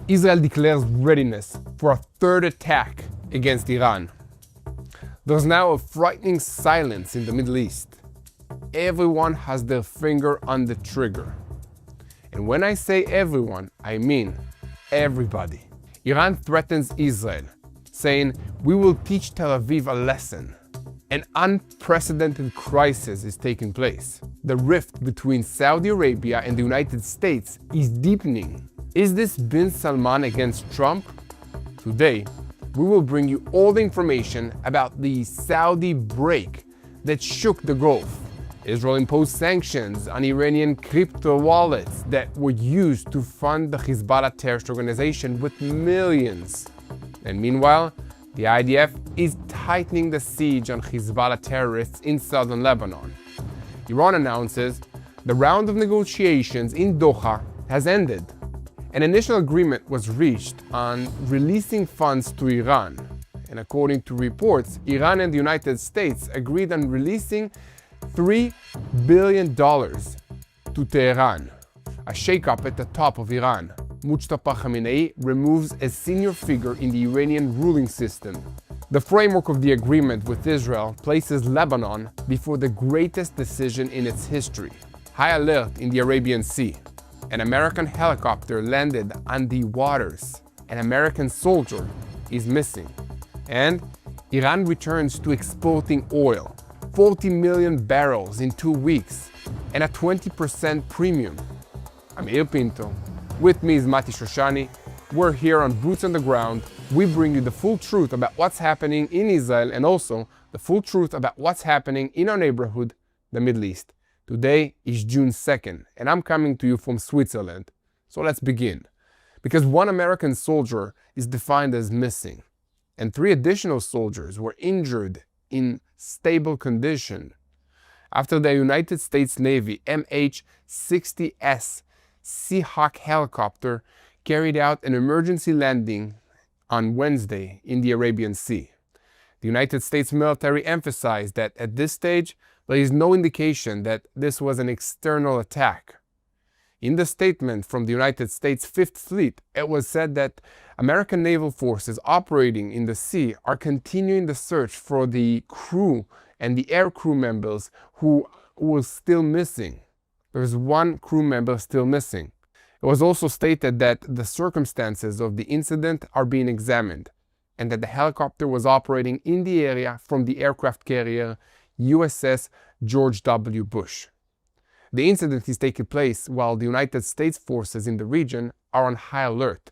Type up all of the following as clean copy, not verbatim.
Israel declares readiness for a third attack against Iran. There's now a frightening silence in the Middle East. Everyone has their finger on the trigger. And when I say everyone, I mean everybody. Iran threatens Israel, saying, "We will teach Tel Aviv a lesson." An unprecedented crisis is taking place. The rift between Saudi Arabia and the United States is deepening. Is this bin Salman against Trump? Today, we will bring you all the information about the Saudi break that shook the Gulf. Israel imposed sanctions on Iranian crypto wallets that were used to fund the Hezbollah terrorist organization with millions. And meanwhile, the IDF is tightening the siege on Hezbollah terrorists in southern Lebanon. Iran announces the round of negotiations in Doha has ended. An initial agreement was reached on releasing funds to Iran. And according to reports, Iran and the United States agreed on releasing $3 billion to Tehran, a shakeup at the top of Iran. Mustafa Khamenei removes a senior figure in the Iranian ruling system. The framework of the agreement with Israel places Lebanon before the greatest decision in its history. High alert in the Arabian Sea. An American helicopter landed on the waters. An American soldier is missing. And Iran returns to exporting oil. 40 million barrels in 2 weeks, and a 20% premium. I'm Il Pinto. With me is Mati Shoshani. We're here on Boots on the Ground. We bring you the full truth about what's happening in Israel and also the full truth about what's happening in our neighborhood, the Middle East. Today is June 2nd, and I'm coming to you from Switzerland. So let's begin. Because one American soldier is defined as missing, and 3 additional soldiers were injured in stable condition after the United States Navy MH-60S Seahawk helicopter carried out an emergency landing on Wednesday in the Arabian Sea. The United States military emphasized that at this stage, there is no indication that this was an external attack. In the statement from the United States Fifth Fleet, it was said that American naval forces operating in the sea are continuing the search for the crew and the air crew members who were still missing. There is 1 crew member still missing. It was also stated that the circumstances of the incident are being examined and that the helicopter was operating in the area from the aircraft carrier USS George W. Bush. The incident is taking place while the United States forces in the region are on high alert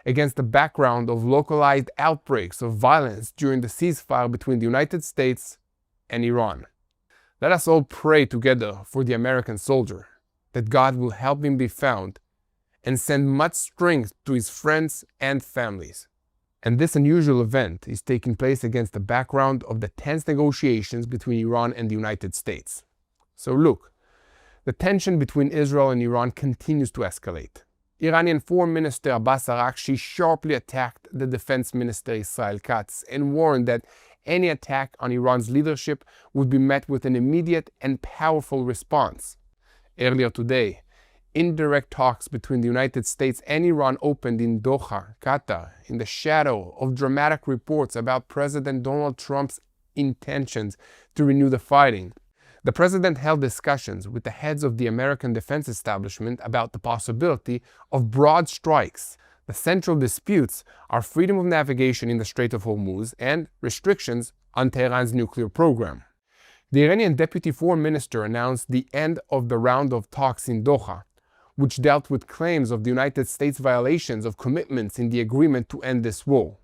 against the background of localized outbreaks of violence during the ceasefire between the United States and Iran. Let us all pray together for the American soldier, that God will help him be found and send much strength to his friends and families. And this unusual event is taking place against the background of the tense negotiations between Iran and the United States. So look, the tension between Israel and Iran continues to escalate. Iranian Foreign Minister Abbas Araghchi sharply attacked the Defense Minister Israel Katz and warned that any attack on Iran's leadership would be met with an immediate and powerful response. Earlier today, indirect talks between the United States and Iran opened in Doha, Qatar, in the shadow of dramatic reports about President Donald Trump's intentions to renew the fighting. The president held discussions with the heads of the American defense establishment about the possibility of broad strikes. The central disputes are freedom of navigation in the Strait of Hormuz and restrictions on Tehran's nuclear program. The Iranian deputy foreign minister announced the end of the round of talks in Doha, which dealt with claims of the United States violations of commitments in the agreement to end this war.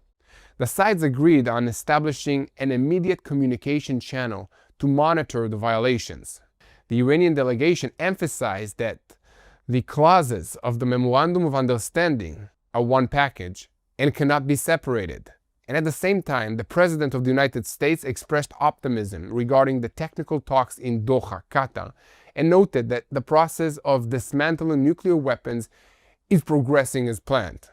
The sides agreed on establishing an immediate communication channel to monitor the violations. The Iranian delegation emphasized that the clauses of the Memorandum of Understanding are one package and cannot be separated. And at the same time, the President of the United States expressed optimism regarding the technical talks in Doha, Qatar, and noted that the process of dismantling nuclear weapons is progressing as planned.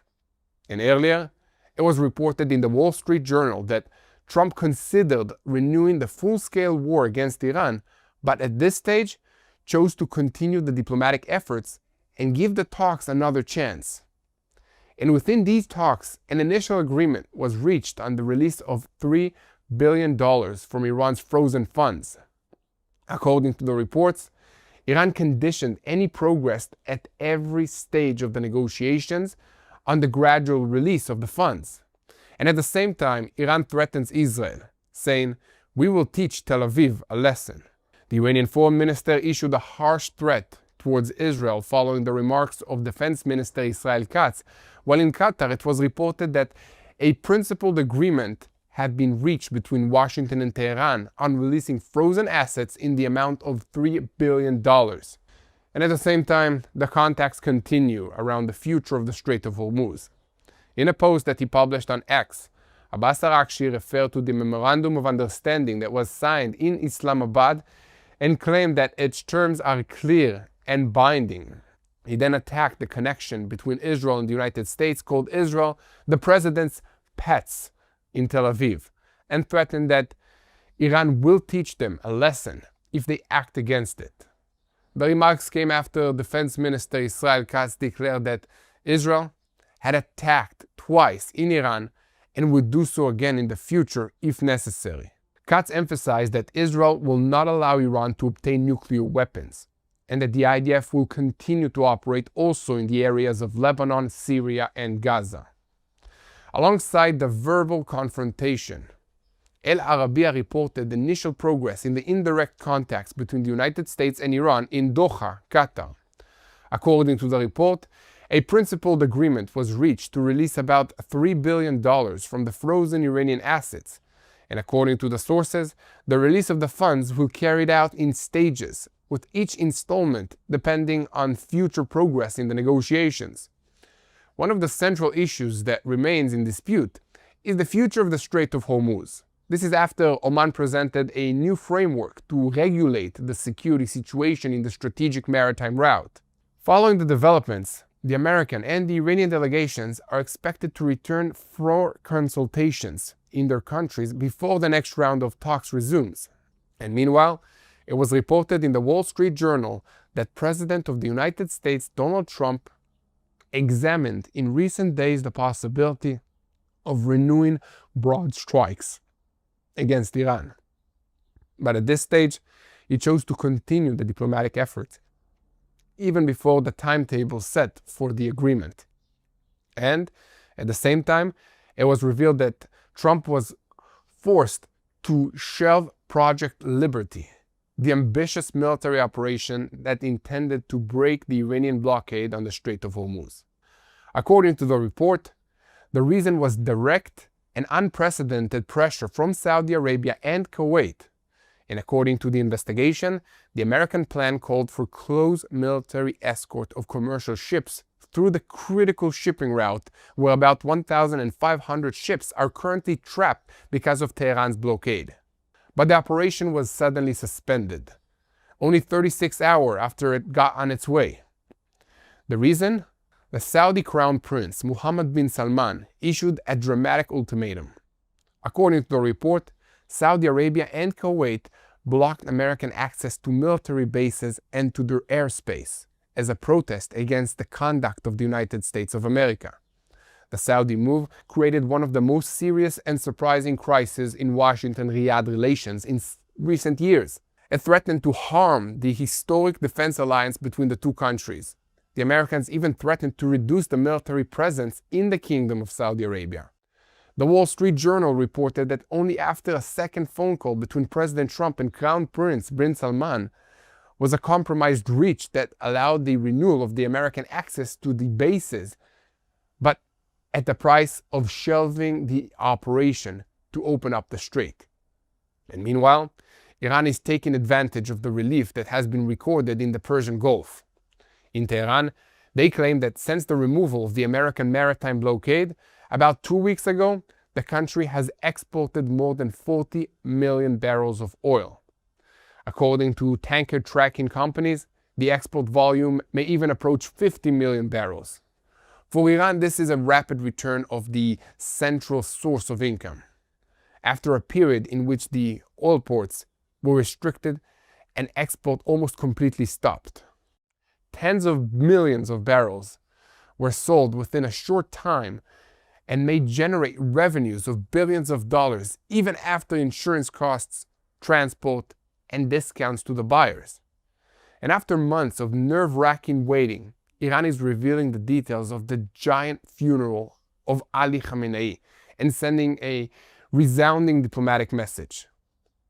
And earlier, it was reported in the Wall Street Journal that Trump considered renewing the full-scale war against Iran, but at this stage chose to continue the diplomatic efforts and give the talks another chance. And within these talks, an initial agreement was reached on the release of $3 billion from Iran's frozen funds. According to the reports, Iran conditioned any progress at every stage of the negotiations on the gradual release of the funds. And at the same time, Iran threatens Israel, saying, "We will teach Tel Aviv a lesson." The Iranian foreign minister issued a harsh threat towards Israel following the remarks of Defense Minister Israel Katz, while in Qatar it was reported that a principled agreement had been reached between Washington and Tehran on releasing frozen assets in the amount of $3 billion. And at the same time, the contacts continue around the future of the Strait of Hormuz. In a post that he published on X, Abbas Araghchi referred to the Memorandum of Understanding that was signed in Islamabad and claimed that its terms are clear and binding. He then attacked the connection between Israel and the United States, called Israel the president's pets in Tel Aviv, and threatened that Iran will teach them a lesson if they act against it. The remarks came after Defense Minister Israel Katz declared that Israel had attacked twice in Iran and would do so again in the future if necessary. Katz emphasized that Israel will not allow Iran to obtain nuclear weapons, and that the IDF will continue to operate also in the areas of Lebanon, Syria, and Gaza. Alongside the verbal confrontation, El Arabiya reported initial progress in the indirect contacts between the United States and Iran in Doha, Qatar. According to the report, a principled agreement was reached to release about $3 billion from the frozen Iranian assets, and according to the sources, the release of the funds will be carried out in stages, with each installment depending on future progress in the negotiations. One of the central issues that remains in dispute is the future of the Strait of Hormuz. This is after Oman presented a new framework to regulate the security situation in the strategic maritime route. Following the developments, the American and the Iranian delegations are expected to return for consultations in their countries before the next round of talks resumes. And meanwhile, it was reported in the Wall Street Journal that President of the United States Donald Trump examined in recent days the possibility of renewing broad strikes against Iran. But at this stage, he chose to continue the diplomatic effort, even before the timetable set for the agreement. And at the same time, it was revealed that Trump was forced to shelve Project Liberty, the ambitious military operation that intended to break the Iranian blockade on the Strait of Hormuz. According to the report, the reason was direct and unprecedented pressure from Saudi Arabia and Kuwait. And according to the investigation, the American plan called for close military escort of commercial ships through the critical shipping route, where about 1,500 ships are currently trapped because of Tehran's blockade. But the operation was suddenly suspended, only 36 hours after it got on its way. The reason? The Saudi Crown Prince Mohammed bin Salman issued a dramatic ultimatum. According to the report, Saudi Arabia and Kuwait blocked American access to military bases and to their airspace as a protest against the conduct of the United States of America. The Saudi move created one of the most serious and surprising crises in Washington-Riyadh relations in recent years. It threatened to harm the historic defense alliance between the two countries. The Americans even threatened to reduce the military presence in the Kingdom of Saudi Arabia. The Wall Street Journal reported that only after a second phone call between President Trump and Crown Prince bin Salman was a compromise reached that allowed the renewal of the American access to the bases, but at the price of shelving the operation to open up the strait. And meanwhile, Iran is taking advantage of the relief that has been recorded in the Persian Gulf. In Tehran, they claim that since the removal of the American maritime blockade, about 2 weeks ago, the country has exported more than 40 million barrels of oil. According to tanker tracking companies, the export volume may even approach 50 million barrels. For Iran, this is a rapid return of the central source of income, after a period in which the oil ports were restricted and export almost completely stopped. Tens of millions of barrels were sold within a short time and may generate revenues of billions of dollars even after insurance costs, transport, and discounts to the buyers. And after months of nerve-wracking waiting, Iran is revealing the details of the giant funeral of Ali Khamenei and sending a resounding diplomatic message.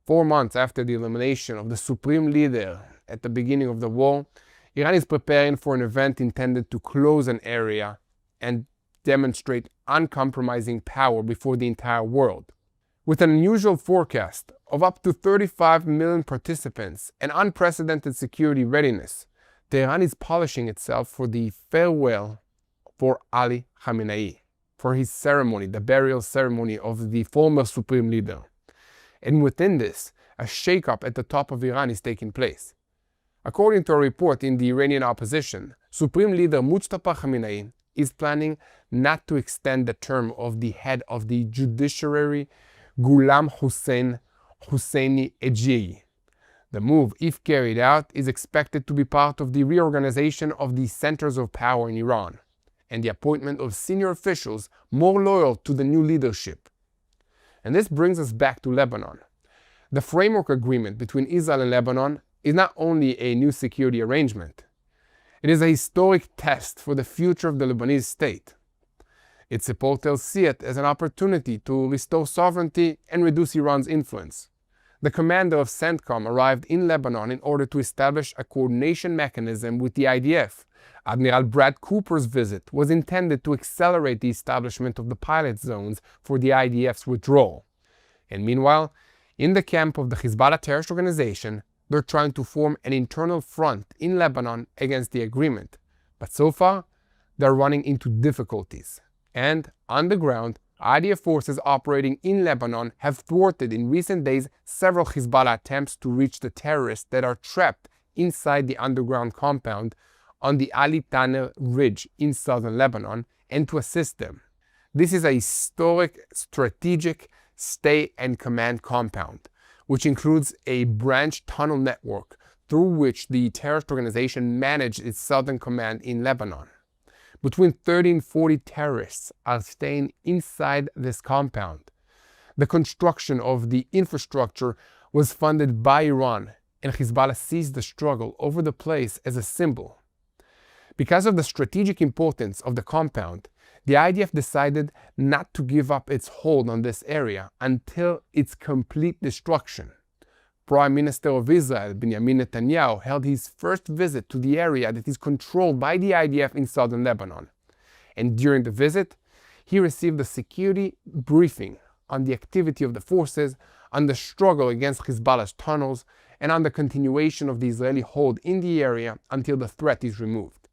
4 months after the elimination of the supreme leader at the beginning of the war, Iran is preparing for an event intended to close an area and demonstrate uncompromising power before the entire world. With an unusual forecast of up to 35 million participants and unprecedented security readiness, Tehran is polishing itself for the farewell for Ali Khamenei, for his ceremony, the burial ceremony of the former supreme leader. And within this, a shake-up at the top of Iran is taking place. According to a report in the Iranian opposition, Supreme Leader Mustafa Khamenei is planning not to extend the term of the head of the judiciary, Ghulam Hussein Husseini Ejei. The move, if carried out, is expected to be part of the reorganization of the centers of power in Iran and the appointment of senior officials more loyal to the new leadership. And this brings us back to Lebanon. The framework agreement between Israel and Lebanon is not only a new security arrangement, it is a historic test for the future of the Lebanese state. Its supporters see it as an opportunity to restore sovereignty and reduce Iran's influence. The commander of CENTCOM arrived in Lebanon in order to establish a coordination mechanism with the IDF. Admiral Brad Cooper's visit was intended to accelerate the establishment of the pilot zones for the IDF's withdrawal. And meanwhile, in the camp of the Hezbollah terrorist organization, they're trying to form an internal front in Lebanon against the agreement. But so far, they're running into difficulties. And on the ground, IDF forces operating in Lebanon have thwarted in recent days several Hezbollah attempts to reach the terrorists that are trapped inside the underground compound on the Ali Tanner Ridge in southern Lebanon and to assist them. This is a historic, strategic stay and command compound, which includes a branch tunnel network through which the terrorist organization managed its southern command in Lebanon. Between 30 and 40 terrorists are staying inside this compound. The construction of the infrastructure was funded by Iran, and Hezbollah sees the struggle over the place as a symbol. Because of the strategic importance of the compound, the IDF decided not to give up its hold on this area until its complete destruction. Prime Minister of Israel, Benjamin Netanyahu, held his first visit to the area that is controlled by the IDF in southern Lebanon. And during the visit, he received a security briefing on the activity of the forces, on the struggle against Hezbollah's tunnels, and on the continuation of the Israeli hold in the area until the threat is removed.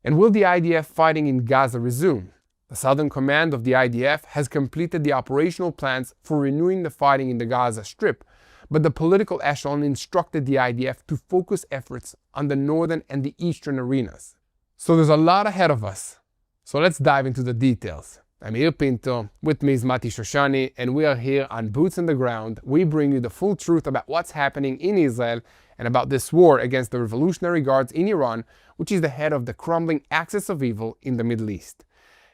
And will the IDF fighting in Gaza resume? The Southern Command of the IDF has completed the operational plans for renewing the fighting in the Gaza Strip, but the political echelon instructed the IDF to focus efforts on the northern and the eastern arenas. So there's a lot ahead of us. So let's dive into the details. I'm Yair Pinto, with me is Mati Shoshani, and we are here on Boots on the Ground. We bring you the full truth about what's happening in Israel and about this war against the Revolutionary Guards in Iran, which is the head of the crumbling axis of evil in the Middle East.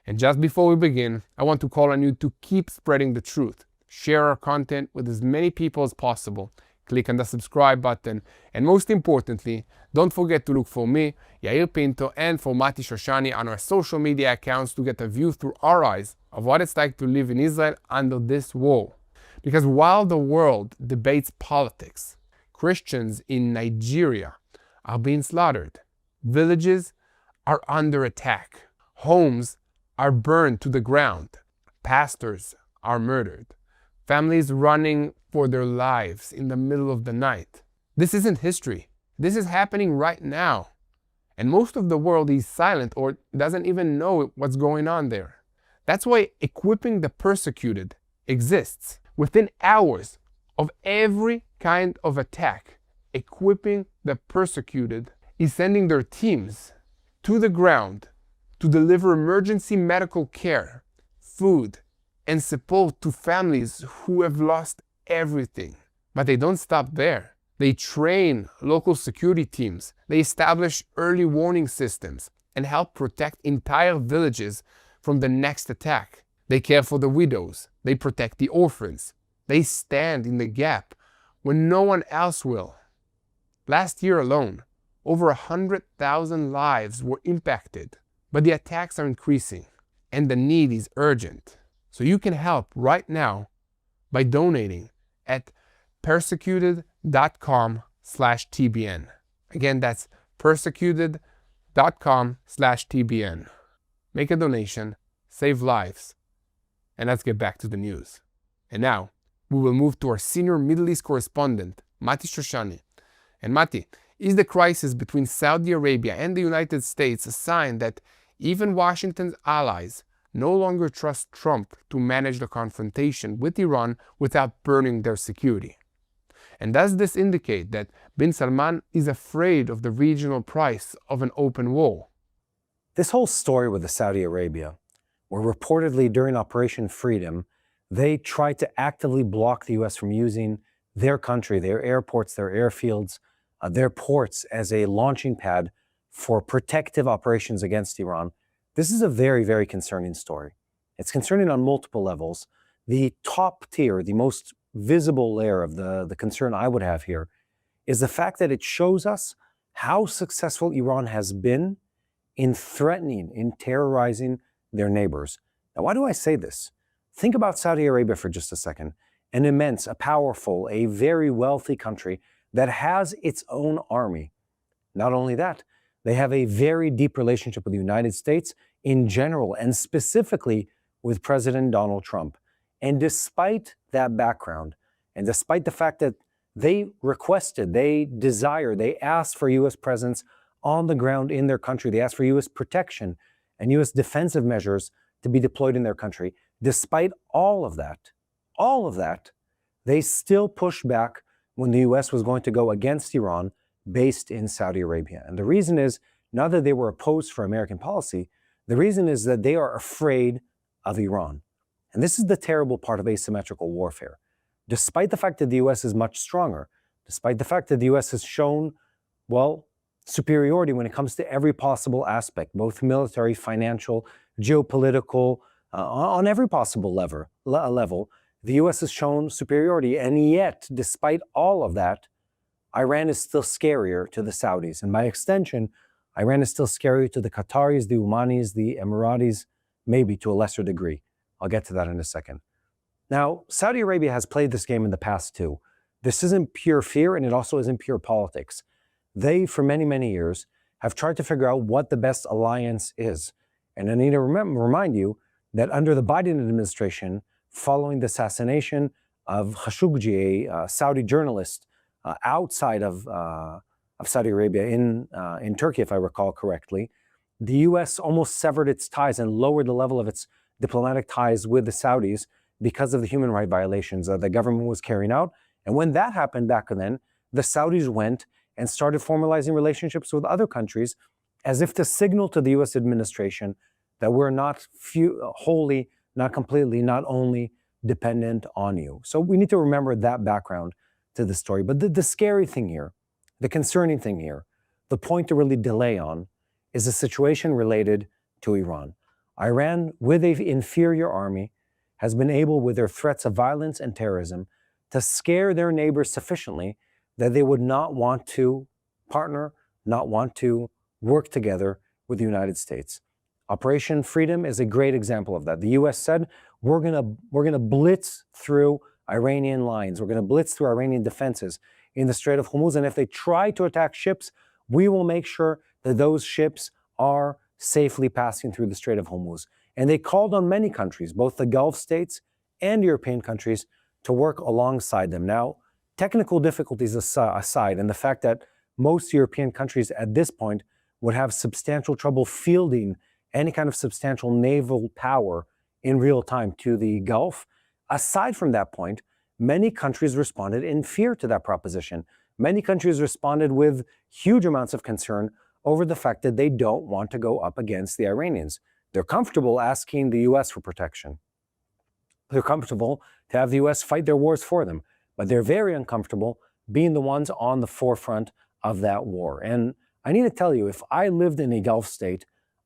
And just before we begin, I want to call on you to keep spreading the truth. Share our content with as many people as possible. Click on the subscribe button. And most importantly, don't forget to look for me, Yair Pinto, and for Mati Shoshani on our social media accounts to get a view through our eyes of what it's like to live in Israel under this war. Because while the world debates politics, Christians in Nigeria are being slaughtered. Villages are under attack. Homes are burned to the ground. Pastors are murdered. Families running for their lives in the middle of the night. This isn't history. This is happening right now. And most of the world is silent or doesn't even know what's going on there. That's why equipping the persecuted exists. Within hours of every kind of attack, equipping the persecuted is sending their teams to the ground to deliver emergency medical care, food, and support to families who have lost everything. But they don't stop there. They train local security teams. They establish early warning systems. and help protect entire villages from the next attack. They care for the widows. They protect the orphans. They stand in the gap when no one else will. Last year alone, over 100,000 lives were impacted, but the attacks are increasing and the need is urgent. So you can help right now by donating at persecuted.com/TBN. Again, that's persecuted.com/TBN. Make a donation, save lives, and let's get back to the news. And now, we will move to our senior Middle East correspondent, Mati Shoshani. And Mati, is the crisis between Saudi Arabia and the United States a sign that even Washington's allies no longer trust Trump to manage the confrontation with Iran without burning their security? And does this indicate that bin Salman is afraid of the regional price of an open war? This whole story with Saudi Arabia, where reportedly during Operation Freedom, they tried to actively block the U.S. from using their country, their airports, their airfields, their ports as a launching pad for protective operations against Iran. This is a very, very concerning story. It's concerning on multiple levels. The top tier, the most visible layer of the concern I would have here is the fact that it shows us how successful Iran has been in threatening, in terrorizing their neighbors. Now, why do I say this? Think about Saudi Arabia for just a second. An immense, a powerful, a very wealthy country that has its own army. Not only that, they have a very deep relationship with the United States in general, and specifically with President Donald Trump. And despite that background, and despite the fact that they requested, they desired, they asked for U.S. presence on the ground in their country, they asked for U.S. protection and U.S. defensive measures to be deployed in their country, despite all of that, they still pushed back when the U.S. was going to go against Iran based in Saudi Arabia. And the reason is not that they were opposed for American policy, the reason is that they are afraid of Iran. And this is the terrible part of asymmetrical warfare. Despite the fact that the U.S. is much stronger, despite the fact that the U.S. has shown, well, superiority when it comes to every possible aspect, both military, financial, geopolitical, on every possible level, the U.S. has shown superiority. And yet, despite all of that, Iran is still scarier to the Saudis. And by extension, Iran is still scarier to the Qataris, the Omanis, the Emiratis, maybe to a lesser degree. I'll get to that in a second. Now, Saudi Arabia has played this game in the past too. This isn't pure fear, and it also isn't pure politics. They, for many, many years, have tried to figure out what the best alliance is. And I need to remind you that under the Biden administration, following the assassination of Khashoggi, a Saudi journalist outside of Saudi Arabia in Turkey, if I recall correctly, the U.S. almost severed its ties and lowered the level of its diplomatic ties with the Saudis because of the human rights violations the government was carrying out. And when that happened back then, the Saudis went and started formalizing relationships with other countries as if to signal to the U.S. administration that we're not wholly, not completely, not only dependent on you. So we need to remember that background to the story. But the scary thing here, the concerning thing here, the point to really delay on is the situation related to Iran. Iran, with an inferior army, has been able, with their threats of violence and terrorism, to scare their neighbors sufficiently that they would not want to partner, not want to work together with the United States. Operation Freedom is a great example of that. The U.S. said, we're gonna blitz through Iranian lines. We're gonna blitz through Iranian defenses in the Strait of Hormuz. And if they try to attack ships, we will make sure that those ships are safely passing through the Strait of Hormuz. And they called on many countries, both the Gulf states and European countries, to work alongside them. Now, technical difficulties aside, and the fact that most European countries at this point would have substantial trouble fielding any kind of substantial naval power in real time to the Gulf, aside from that point, many countries responded in fear to that proposition. Many countries responded with huge amounts of concern over the fact that they don't want to go up against the Iranians. They're comfortable asking the U.S. for protection. They're comfortable to have the U.S. fight their wars for them, but they're very uncomfortable being the ones on the forefront of that war. And I need to tell you, if I lived in a Gulf state,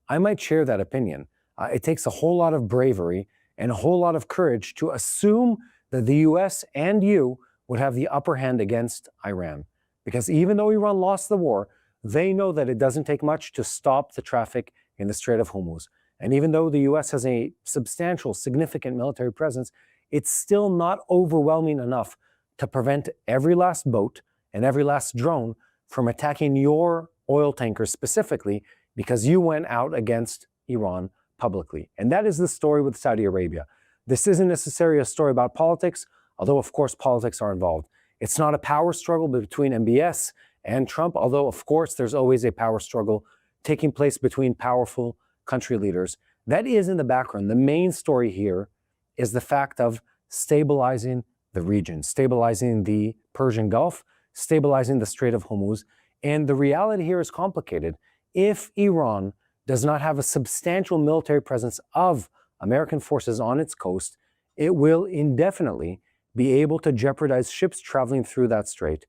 I might share that opinion. It takes a whole lot of bravery and a whole lot of courage to assume that the US and you would have the upper hand against Iran. Because even though Iran lost the war, they know that it doesn't take much to stop the traffic in the Strait of Hormuz. And even though the US has a substantial, significant military presence, it's still not overwhelming enough to prevent every last boat and every last drone from attacking your oil tankers specifically because you went out against Iran publicly. And that is the story with Saudi Arabia. This isn't necessarily a story about politics, although of course politics are involved. It's not a power struggle between MBS and Trump, although of course there's always a power struggle taking place between powerful country leaders. That is in the background. The main story here is the fact of stabilizing the region, stabilizing the Persian Gulf, stabilizing the Strait of Hormuz. And the reality here is complicated. If Iran does not have a substantial military presence of American forces on its coast, it will indefinitely be able to jeopardize ships traveling through that strait.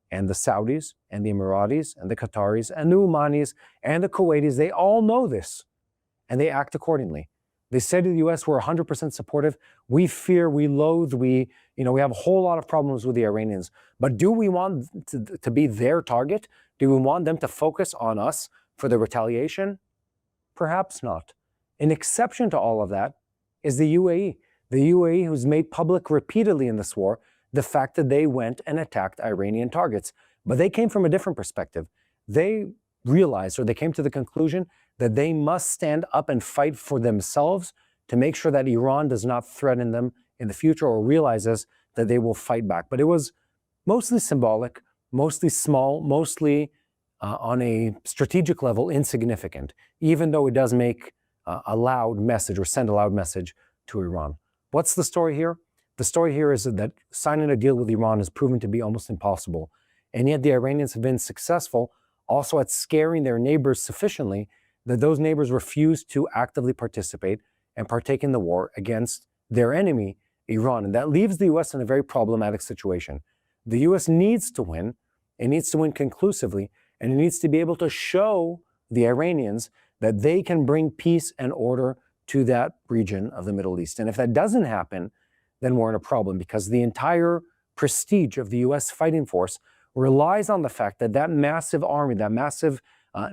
And the Saudis and the Emiratis and the Qataris and the Omanis and the Kuwaitis, they all know this and they act accordingly. They say to the US, we're 100% supportive. We fear, we loathe, we have a whole lot of problems with the Iranians. But do we want to be their target? Do we want them to focus on us for the retaliation? Perhaps not. An exception to all of that is the UAE. The UAE, who's made public repeatedly in this war the fact that they went and attacked Iranian targets. But they came from a different perspective. They realized, or they came to the conclusion, that they must stand up and fight for themselves to make sure that Iran does not threaten them in the future or realizes that they will fight back. But it was mostly symbolic, mostly small, mostly on a strategic level insignificant, even though it does make a loud message or send a loud message to Iran. What's the story here? The story here is that signing a deal with Iran has proven to be almost impossible. And yet the Iranians have been successful also at scaring their neighbors sufficiently that those neighbors refuse to actively participate and partake in the war against their enemy, Iran. And that leaves the US in a very problematic situation. The US needs to win. It needs to win conclusively. And it needs to be able to show the Iranians that they can bring peace and order to that region of the Middle East. And if that doesn't happen, then we're in a problem because the entire prestige of the US fighting force relies on the fact that that massive army, that massive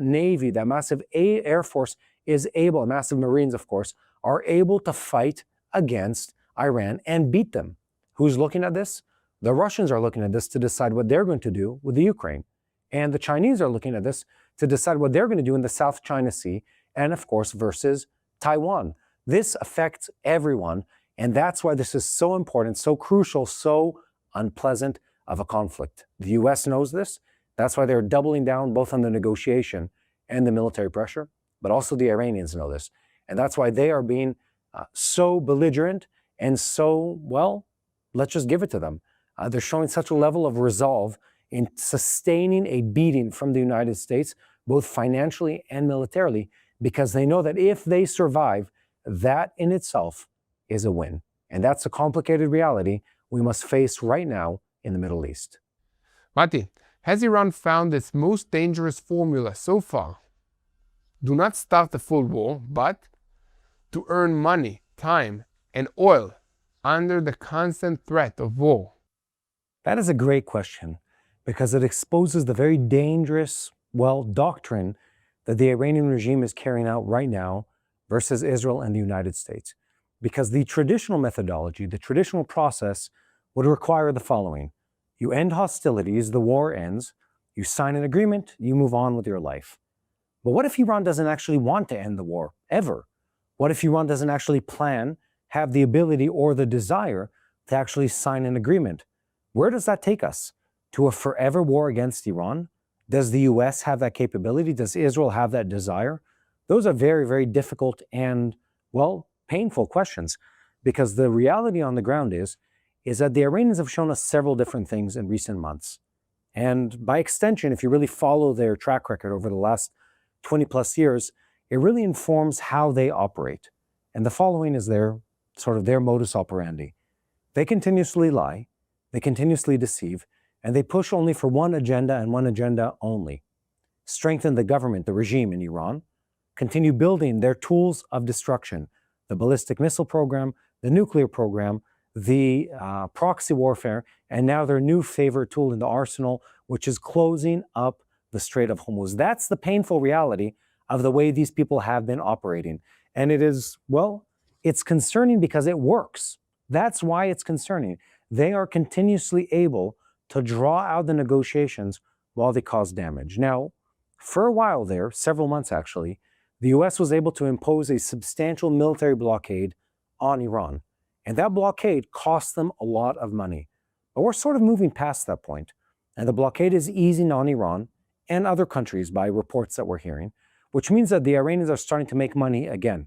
Navy, that massive Air Force is able, massive Marines, of course, are able to fight against Iran and beat them. Who's looking at this? The Russians are looking at this to decide what they're going to do with the Ukraine. And the Chinese are looking at this to decide what they're going to do in the South China Sea and, of course, versus Taiwan. This affects everyone. And that's why this is so important, so crucial, so unpleasant of a conflict. The US knows this. That's why they're doubling down both on the negotiation and the military pressure, but also the Iranians know this. And that's why they are being so belligerent and so, well, let's just give it to them. They're showing such a level of resolve in sustaining a beating from the United States, both financially and militarily, because they know that if they survive, that in itself is a win. And that's a complicated reality we must face right now in the Middle East. Mati, has Iran found its most dangerous formula so far? Do not start a full war, but to earn money, time, and oil under the constant threat of war? That is a great question because it exposes the very dangerous, doctrine that the Iranian regime is carrying out right now versus Israel and the United States. Because the traditional methodology, the traditional process would require the following. You end hostilities, the war ends, you sign an agreement, you move on with your life. But what if Iran doesn't actually want to end the war, ever? What if Iran doesn't actually plan, have the ability or the desire to actually sign an agreement? Where does that take us? To a forever war against Iran? Does the US have that capability? Does Israel have that desire? Those are very, very difficult and, painful questions, because the reality on the ground is that the Iranians have shown us several different things in recent months. And by extension, if you really follow their track record over the last 20 plus years, it really informs how they operate. And the following is their modus operandi. They continuously lie, they continuously deceive, and they push only for one agenda and one agenda only. Strengthen the government, the regime in Iran, continue building their tools of destruction, the ballistic missile program, the nuclear program, the proxy warfare, and now their new favorite tool in the arsenal, which is closing up the Strait of Hormuz. That's the painful reality of the way these people have been operating. And it is, well, it's concerning because it works. That's why it's concerning. They are continuously able to draw out the negotiations while they cause damage. Now, for a while there, several months actually, the US was able to impose a substantial military blockade on Iran. And that blockade cost them a lot of money. But we're sort of moving past that point. And the blockade is easing on Iran and other countries by reports that we're hearing, which means that the Iranians are starting to make money again.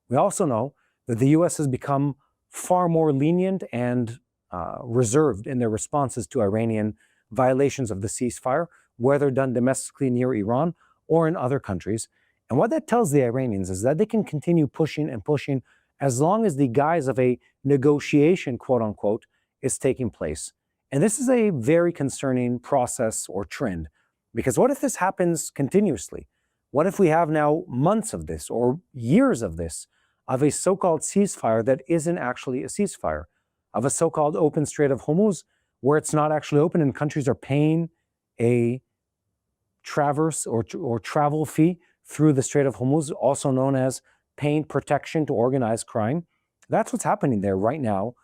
We also know that the US has become far more lenient and reserved in their responses to Iranian violations of the ceasefire, whether done domestically near Iran or in other countries. And what that tells the Iranians is that they can continue pushing and pushing as long as the guise of a negotiation, quote unquote, is taking place. And this is a very concerning process or trend, because what if this happens continuously? What if we have now months of this or years of this, of a so-called ceasefire that isn't actually a ceasefire, of a so-called open Strait of Hormuz where it's not actually open and countries are paying a traverse or travel fee through the Strait of Hormuz, also known as paying protection to organized crime? That's what's happening there right now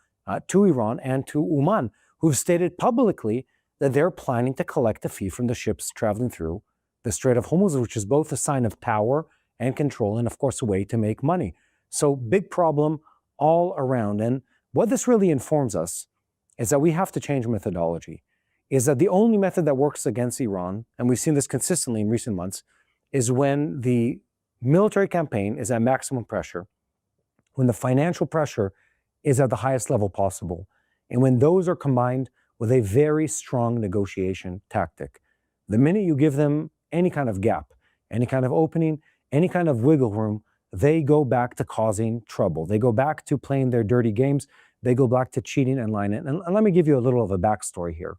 to Iran and to Oman, who've stated publicly that they're planning to collect a fee from the ships traveling through the Strait of Hormuz, which is both a sign of power and control, and of course a way to make money. So big problem all around. And what this really informs us is that we have to change methodology, is that the only method that works against Iran, and we've seen this consistently in recent months, is when the military campaign is at maximum pressure, when the financial pressure is at the highest level possible, and when those are combined with a very strong negotiation tactic. The minute you give them any kind of gap, any kind of opening, any kind of wiggle room, they go back to causing trouble. They go back to playing their dirty games. They go back to cheating and lying. And let me give you a little of a backstory here.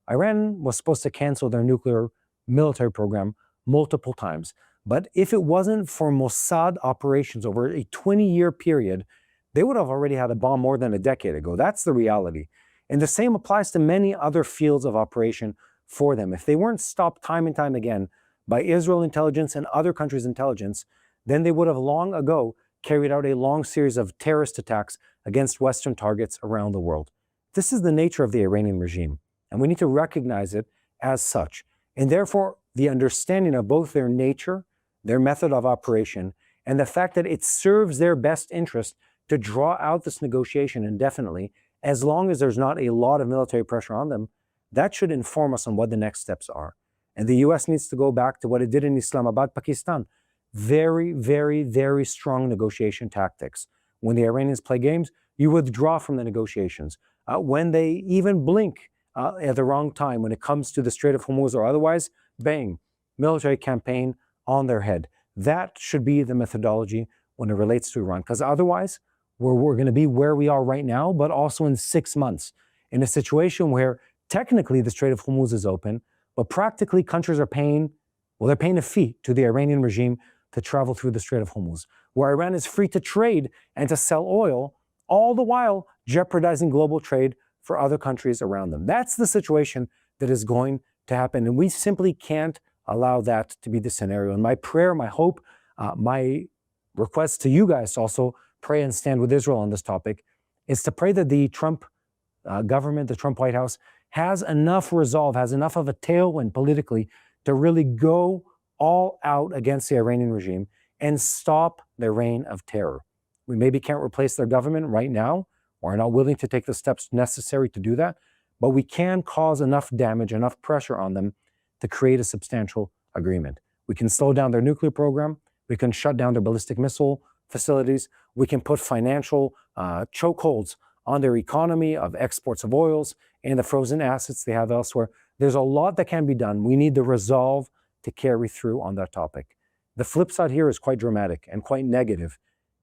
Iran was supposed to cancel their nuclear military program multiple times. But if it wasn't for Mossad operations over a 20-year period, they would have already had a bomb more than a decade ago. That's the reality. And the same applies to many other fields of operation for them. If they weren't stopped time and time again by Israel intelligence and other countries' intelligence, then they would have long ago carried out a long series of terrorist attacks against Western targets around the world. This is the nature of the Iranian regime, and we need to recognize it as such. And therefore, the understanding of both their nature, their method of operation, and the fact that it serves their best interest to draw out this negotiation indefinitely, as long as there's not a lot of military pressure on them, that should inform us on what the next steps are. And the US needs to go back to what it did in Islamabad, Pakistan. Very, very, very strong negotiation tactics. When the Iranians play games, you withdraw from the negotiations. When they even blink at the wrong time, when it comes to the Strait of Hormuz or otherwise, bang, military campaign on their head. That should be the methodology when it relates to Iran, because otherwise, we're going to be where we are right now, but also in 6 months, in a situation where technically the Strait of Hormuz is open, but practically countries are paying, well, they're paying a fee to the Iranian regime to travel through the Strait of Hormuz, where Iran is free to trade and to sell oil, all the while jeopardizing global trade for other countries around them. That's the situation that is going to happen, and we simply can't allow that to be the scenario. And my prayer, my hope, my request to you guys to also pray and stand with Israel on this topic is to pray that the Trump government, the Trump White House, has enough resolve, has enough of a tailwind politically to really go all out against the Iranian regime and stop their reign of terror. We maybe can't replace their government right now, or are not willing to take the steps necessary to do that, but we can cause enough damage, enough pressure on them to create a substantial agreement. We can slow down their nuclear program, we can shut down their ballistic missile facilities, we can put financial chokeholds on their economy of exports of oils and the frozen assets they have elsewhere. There's a lot that can be done. We need the resolve to carry through on that topic. The flip side here is quite dramatic and quite negative.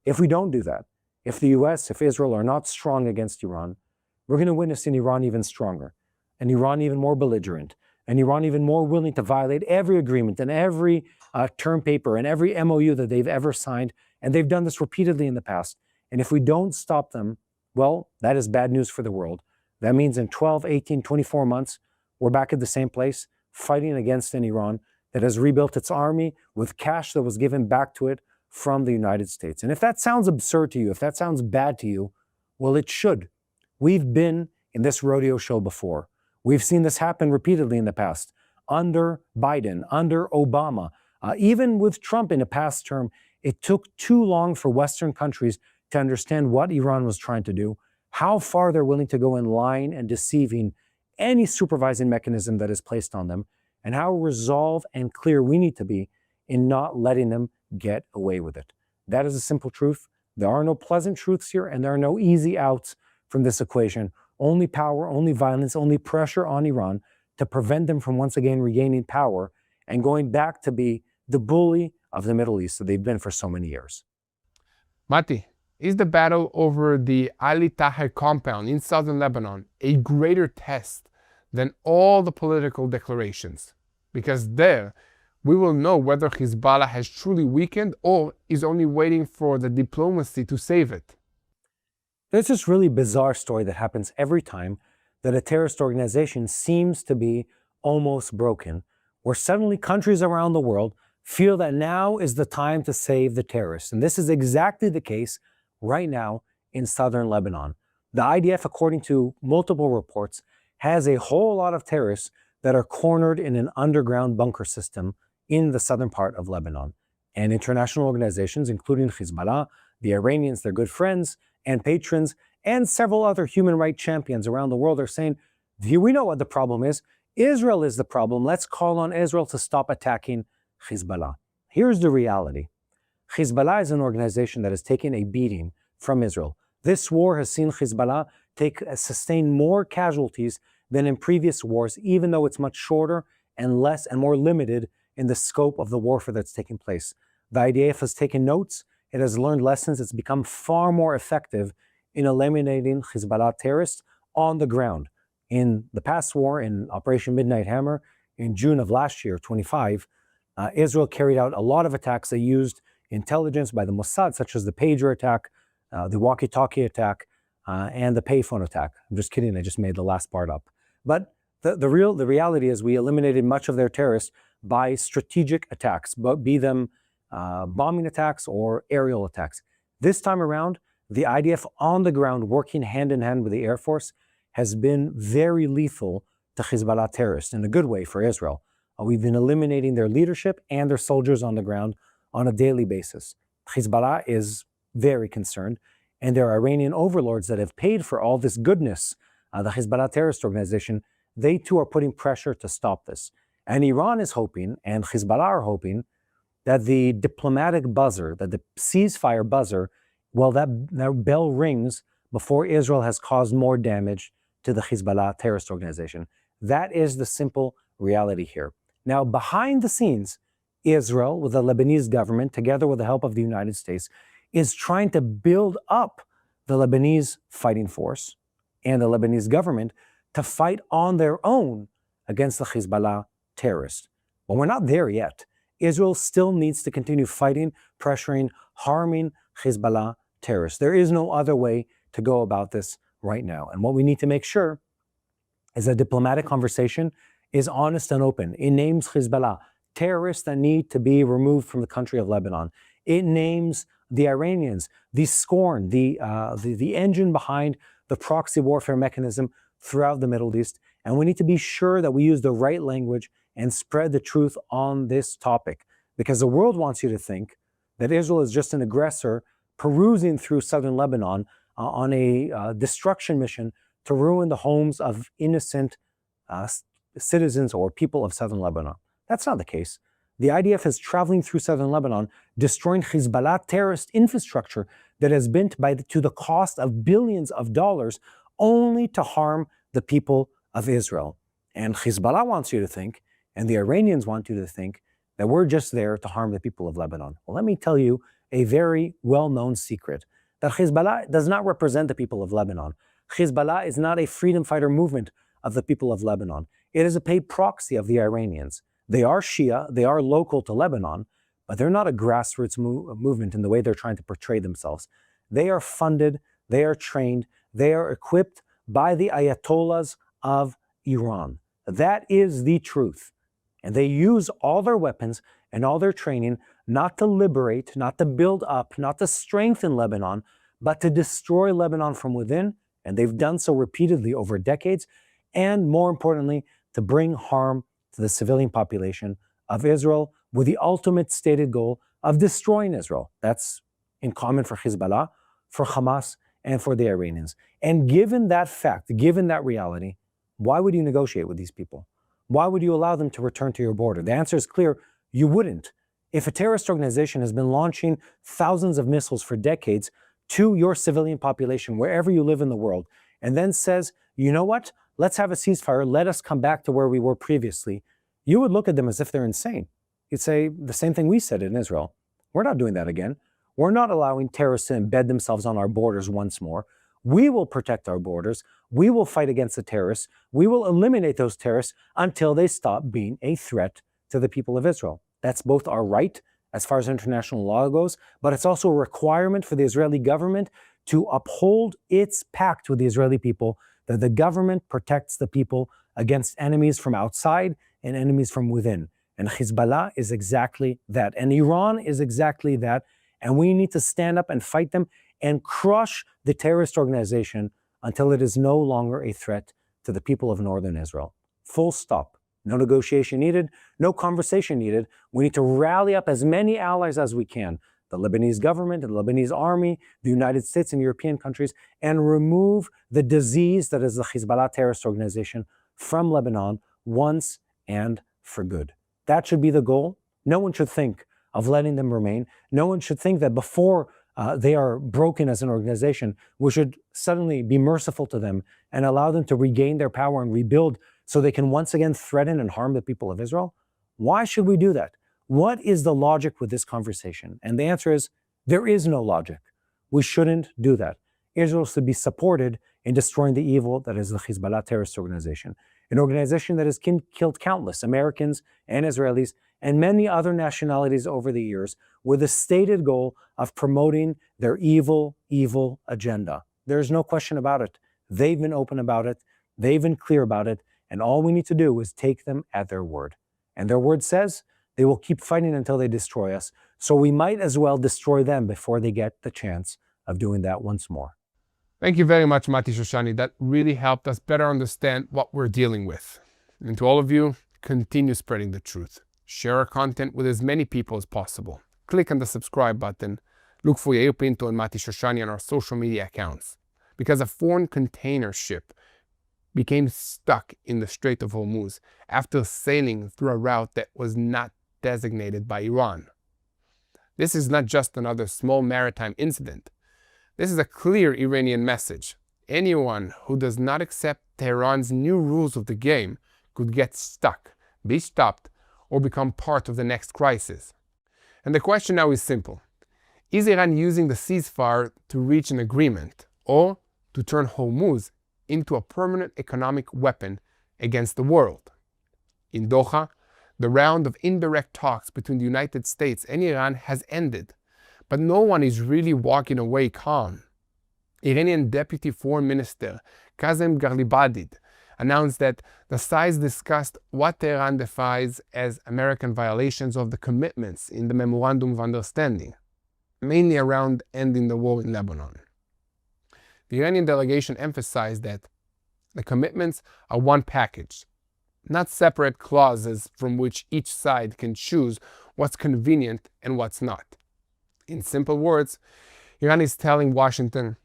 If we don't do that, if the US, if Israel are not strong against Iran, we're going to witness an Iran even stronger, an Iran even more belligerent, and Iran even more willing to violate every agreement and every term paper and every MOU that they've ever signed. And they've done this repeatedly in the past. And if we don't stop them, well, that is bad news for the world. That means in 12, 18, 24 months, we're back at the same place, fighting against an Iran that has rebuilt its army with cash that was given back to it from the United States. And if that sounds absurd to you, if that sounds bad to you, well, it should. We've been in this rodeo show before. We've seen this happen repeatedly in the past, under Biden, under Obama, even with Trump in a past term. It took too long for Western countries to understand what Iran was trying to do, how far they're willing to go in lying and deceiving any supervising mechanism that is placed on them, and how resolved and clear we need to be in not letting them get away with it. That is a simple truth. There are no pleasant truths here, and there are no easy outs from this equation. Only power, only violence, only pressure on Iran to prevent them from once again regaining power and going back to be the bully of the Middle East that they've been for so many years. Mati, is the battle over the Ali Taher compound in southern Lebanon a greater test than all the political declarations? Because there, we will know whether Hezbollah has truly weakened or is only waiting for the diplomacy to save it. There's this really bizarre story that happens every time that a terrorist organization seems to be almost broken, where suddenly countries around the world feel that now is the time to save the terrorists. And this is exactly the case right now in southern Lebanon. The IDF, according to multiple reports, has a whole lot of terrorists that are cornered in an underground bunker system in the southern part of Lebanon. And international organizations, including Hezbollah, the Iranians, their good friends and patrons, and several other human rights champions around the world are saying, we know what the problem is. Israel is the problem. Let's call on Israel to stop attacking Hezbollah. Here's the reality. Hezbollah is an organization that has taken a beating from Israel. This war has seen Hezbollah sustain more casualties than in previous wars, even though it's much shorter and less and more limited in the scope of the warfare that's taking place. The IDF has taken notes. It has learned lessons. It's become far more effective in eliminating Hezbollah terrorists on the ground. In the past war, in Operation Midnight Hammer, in June of last year, 25, Israel carried out a lot of attacks. They used intelligence by the Mossad, such as the pager attack, the walkie-talkie attack, and the payphone attack. I'm just kidding, I just made the last part up. But the reality is we eliminated much of their terrorists by strategic attacks, be them bombing attacks or aerial attacks. This time around, the IDF on the ground, working hand in hand with the Air Force, has been very lethal to Hezbollah terrorists in a good way for Israel. We've been eliminating their leadership and their soldiers on the ground on a daily basis. Hezbollah is very concerned, and there are Iranian overlords that have paid for all this goodness. The Hezbollah terrorist organization, they too are putting pressure to stop this. And Iran is hoping, and Hezbollah are hoping, that the diplomatic buzzer, that the ceasefire buzzer, well, that bell rings before Israel has caused more damage to the Hezbollah terrorist organization. That is the simple reality here. Now, behind the scenes, Israel, with the Lebanese government, together with the help of the United States, is trying to build up the Lebanese fighting force and the Lebanese government to fight on their own against the Hezbollah terrorists. But we're not there yet. Israel still needs to continue fighting, pressuring, harming Hezbollah terrorists. There is no other way to go about this right now. And what we need to make sure is that diplomatic conversation is honest and open. It names Hezbollah, terrorists that need to be removed from the country of Lebanon. It names the Iranians, the scorn, the engine behind the proxy warfare mechanism throughout the Middle East. And we need to be sure that we use the right language and spread the truth on this topic. Because the world wants you to think that Israel is just an aggressor perusing through southern Lebanon on a destruction mission to ruin the homes of innocent citizens or people of southern Lebanon. That's not the case. The IDF is traveling through southern Lebanon, destroying Hezbollah terrorist infrastructure that has been to the cost of billions of dollars only to harm the people of Israel. And Hezbollah wants you to think, and the Iranians want you to think, that we're just there to harm the people of Lebanon. Well, let me tell you a very well-known secret, that Hezbollah does not represent the people of Lebanon. Hezbollah is not a freedom fighter movement of the people of Lebanon. It is a paid proxy of the Iranians. They are Shia, they are local to Lebanon, but they're not a grassroots movement in the way they're trying to portray themselves. They are funded, they are trained, they are equipped by the Ayatollahs of Iran. That is the truth. And they use all their weapons and all their training not to liberate, not to build up, not to strengthen Lebanon, but to destroy Lebanon from within. And they've done so repeatedly over decades. And more importantly, to bring harm to the civilian population of Israel with the ultimate stated goal of destroying Israel. That's in common for Hezbollah, for Hamas, and for the Iranians. And given that fact, given that reality, why would you negotiate with these people? Why would you allow them to return to your border? The answer is clear, you wouldn't. If a terrorist organization has been launching thousands of missiles for decades to your civilian population, wherever you live in the world, and then says, you know what, let's have a ceasefire, let us come back to where we were previously, you would look at them as if they're insane. You'd say the same thing we said in Israel. We're not doing that again. We're not allowing terrorists to embed themselves on our borders once more. We will protect our borders. We will fight against the terrorists. We will eliminate those terrorists until they stop being a threat to the people of Israel. That's both our right as far as international law goes, but it's also a requirement for the Israeli government to uphold its pact with the Israeli people that the government protects the people against enemies from outside and enemies from within. And Hezbollah is exactly that. And Iran is exactly that. And we need to stand up and fight them and crush the terrorist organization until it is no longer a threat to the people of northern Israel. Full stop. No negotiation needed, no conversation needed. We need to rally up as many allies as we can, the Lebanese government, the Lebanese army, the United States and European countries, and remove the disease that is the Hezbollah terrorist organization from Lebanon once and for good. That should be the goal. No one should think of letting them remain. No one should think that before they are broken as an organization, we should suddenly be merciful to them and allow them to regain their power and rebuild so they can once again threaten and harm the people of Israel. Why should we do that? What is the logic with this conversation? And the answer is, there is no logic. We shouldn't do that. Israel should be supported in destroying the evil that is the Hezbollah terrorist organization, an organization that has killed countless Americans and Israelis and many other nationalities over the years with the stated goal of promoting their evil, evil agenda. There's no question about it. They've been open about it. They've been clear about it. And all we need to do is take them at their word. And their word says they will keep fighting until they destroy us. So we might as well destroy them before they get the chance of doing that once more. Thank you very much, Mati Shoshani. That really helped us better understand what we're dealing with. And to all of you, continue spreading the truth. Share our content with as many people as possible. Click on the subscribe button. Look for Yair Pinto and Mati Shoshani on our social media accounts. Because a foreign container ship became stuck in the Strait of Hormuz after sailing through a route that was not designated by Iran. This is not just another small maritime incident. This is a clear Iranian message. Anyone who does not accept Tehran's new rules of the game could get stuck, be stopped, or become part of the next crisis. And the question now is simple. Is Iran using the ceasefire to reach an agreement or to turn Hormuz into a permanent economic weapon against the world? In Doha, the round of indirect talks between the United States and Iran has ended, but no one is really walking away calm. Iranian Deputy Foreign Minister Kazem Gharibabadi announced that the sides discussed what Tehran defines as American violations of the commitments in the Memorandum of Understanding, mainly around ending the war in Lebanon. The Iranian delegation emphasized that the commitments are one package, not separate clauses from which each side can choose what's convenient and what's not. In simple words, Iran is telling Washington,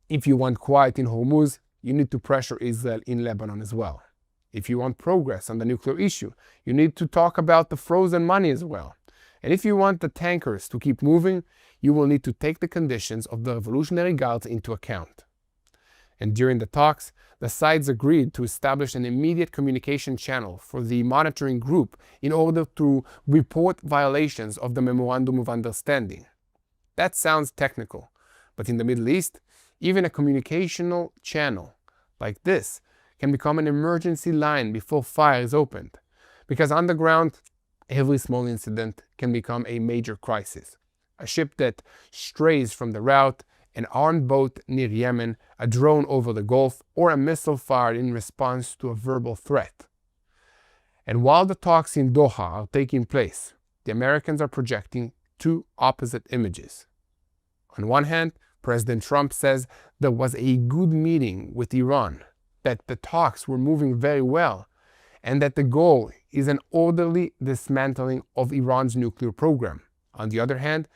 if you want quiet in Hormuz, you need to pressure Israel in Lebanon as well. If you want progress on the nuclear issue, you need to talk about the frozen money as well. And if you want the tankers to keep moving, you will need to take the conditions of the Revolutionary Guards into account. And during the talks, the sides agreed to establish an immediate communication channel for the monitoring group in order to report violations of the Memorandum of Understanding. That sounds technical, but in the Middle East, even a communicational channel like this can become an emergency line before fire is opened. Because on the ground, every small incident can become a major crisis. A ship that strays from the route, an armed boat near Yemen, a drone over the Gulf, or a missile fired in response to a verbal threat. And while the talks in Doha are taking place, the Americans are projecting two opposite images. On one hand, President Trump says there was a good meeting with Iran, that the talks were moving very well, and that the goal is an orderly dismantling of Iran's nuclear program. On the other hand,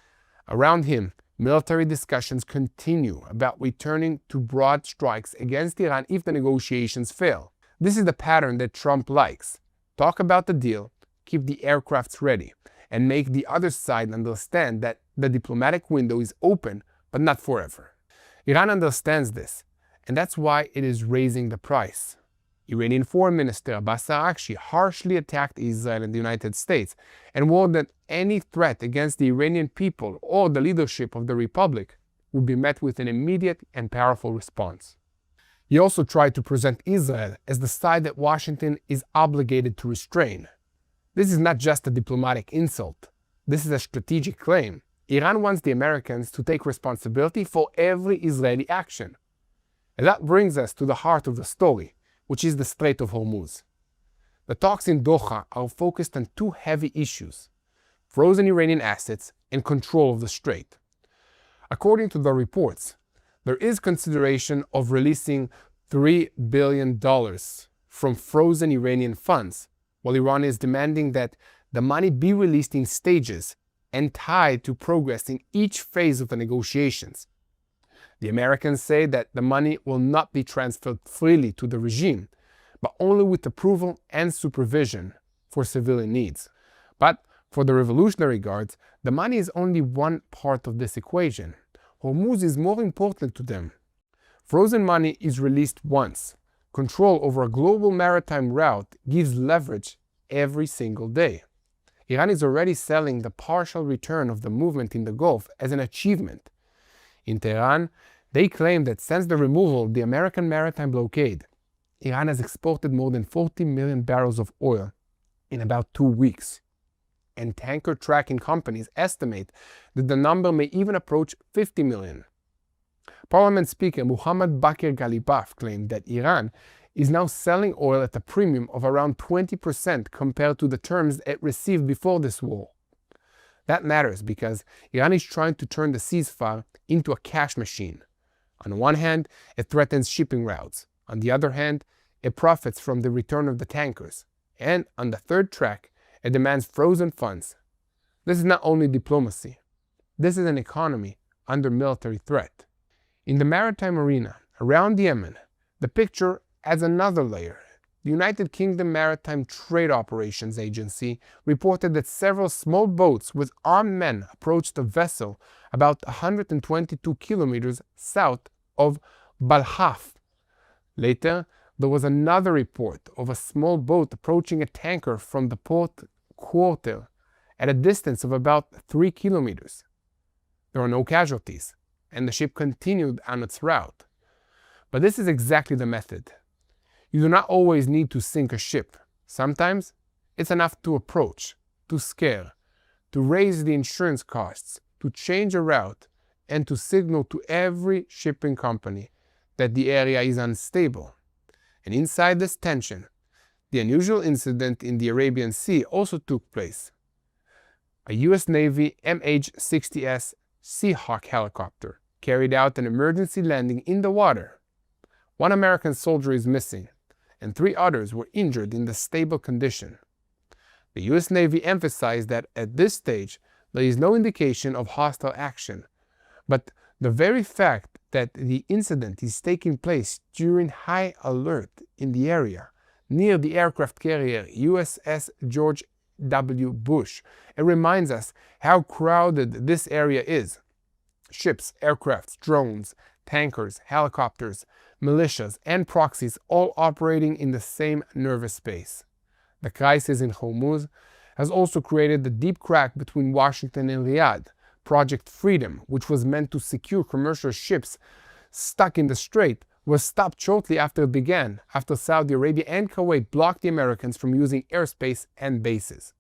around him, military discussions continue about returning to broad strikes against Iran if the negotiations fail. This is the pattern that Trump likes. Talk about the deal, keep the aircrafts ready, and make the other side understand that the diplomatic window is open, but not forever. Iran understands this, and that's why it is raising the price. Iranian Foreign Minister Abbas Araghchi harshly attacked Israel and the United States and warned that any threat against the Iranian people or the leadership of the Republic would be met with an immediate and powerful response. He also tried to present Israel as the side that Washington is obligated to restrain. This is not just a diplomatic insult. This is a strategic claim. Iran wants the Americans to take responsibility for every Israeli action. And that brings us to the heart of the story, which is the Strait of Hormuz. The talks in Doha are focused on two heavy issues: frozen Iranian assets and control of the strait. According to the reports, there is consideration of releasing $3 billion from frozen Iranian funds, while Iran is demanding that the money be released in stages and tied to progress in each phase of the negotiations. The Americans say that the money will not be transferred freely to the regime, but only with approval and supervision for civilian needs. But for the Revolutionary Guards, the money is only one part of this equation. Hormuz is more important to them. Frozen money is released once. Control over a global maritime route gives leverage every single day. Iran is already selling the partial return of the movement in the Gulf as an achievement. In Tehran, they claim that since the removal of the American maritime blockade, Iran has exported more than 40 million barrels of oil in about 2 weeks. And tanker tracking companies estimate that the number may even approach 50 million. Parliament Speaker Muhammad Bakir Ghalibaf claimed that Iran is now selling oil at a premium of around 20% compared to the terms it received before this war. That matters because Iran is trying to turn the ceasefire into a cash machine. On one hand, it threatens shipping routes. On the other hand, it profits from the return of the tankers. And on the third track, it demands frozen funds. This is not only diplomacy. This is an economy under military threat. In the maritime arena, around Yemen, the picture adds another layer. The United Kingdom Maritime Trade Operations Agency reported that several small boats with armed men approached a vessel about 122 kilometers south of Balhaf. Later, there was another report of a small boat approaching a tanker from the port Copter at a distance of about 3 kilometers. There were no casualties, and the ship continued on its route. But this is exactly the method. You do not always need to sink a ship. Sometimes it's enough to approach, to scare, to raise the insurance costs, to change a route, and to signal to every shipping company that the area is unstable. And inside this tension, the unusual incident in the Arabian Sea also took place. A US Navy MH-60S Seahawk helicopter carried out an emergency landing in the water. One American soldier is missing, and 3 others were injured in the stable condition. The US Navy emphasized that at this stage there is no indication of hostile action, but the very fact that the incident is taking place during high alert in the area, near the aircraft carrier USS George W. Bush, it reminds us how crowded this area is. Ships, aircrafts, drones, tankers, helicopters, militias, and proxies all operating in the same nervous space. The crisis in Hormuz has also created the deep crack between Washington and Riyadh. Project Freedom, which was meant to secure commercial ships stuck in the strait, was stopped shortly after it began, after Saudi Arabia and Kuwait blocked the Americans from using airspace and bases.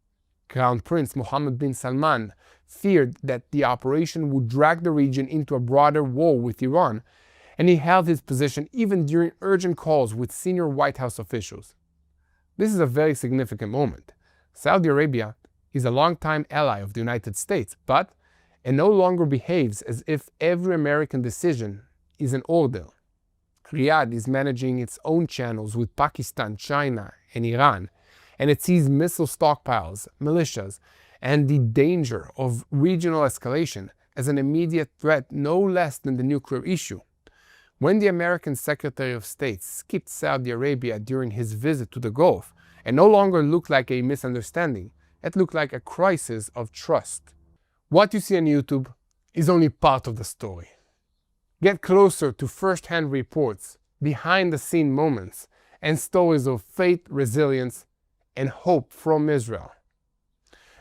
Crown Prince Mohammed bin Salman feared that the operation would drag the region into a broader war with Iran, and he held his position even during urgent calls with senior White House officials. This is a very significant moment. Saudi Arabia is a longtime ally of the United States, but it no longer behaves as if every American decision is an order. Riyadh is managing its own channels with Pakistan, China, and Iran, and it sees missile stockpiles, militias, and the danger of regional escalation as an immediate threat no less than the nuclear issue. When the American Secretary of State skipped Saudi Arabia during his visit to the Gulf, it no longer looked like a misunderstanding, it looked like a crisis of trust. What you see on YouTube is only part of the story. Get closer to first-hand reports, behind-the-scene moments, and stories of faith, resilience, and hope from Israel.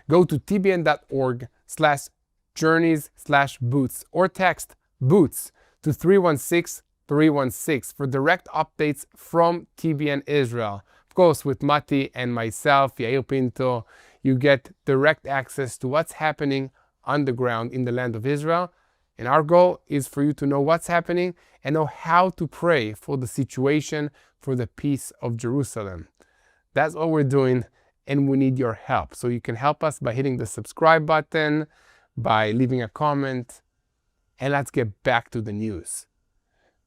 Go to tbn.org/journeys/boots or text BOOTS to 316-316 for direct updates from TBN Israel. Of course, with Mati and myself, Yair Pinto, you get direct access to what's happening on the ground in the land of Israel. And our goal is for you to know what's happening and know how to pray for the situation, for the peace of Jerusalem. That's what we're doing, and we need your help. So you can help us by hitting the subscribe button, by leaving a comment, and let's get back to the news.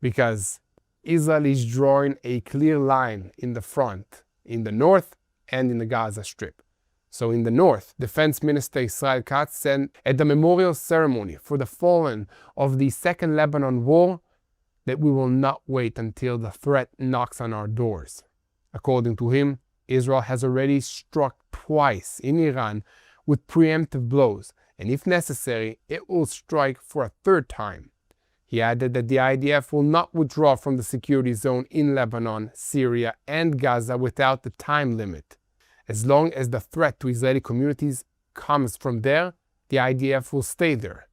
Because Israel is drawing a clear line in the front, in the north and in the Gaza Strip. So in the north, Defense Minister Israel Katz said at the memorial ceremony for the fallen of the Second Lebanon War that we will not wait until the threat knocks on our doors. According to him, Israel has already struck twice in Iran with preemptive blows, and if necessary, it will strike for a third time. He added that the IDF will not withdraw from the security zone in Lebanon, Syria, and Gaza without the time limit. As long as the threat to Israeli communities comes from there, the IDF will stay there.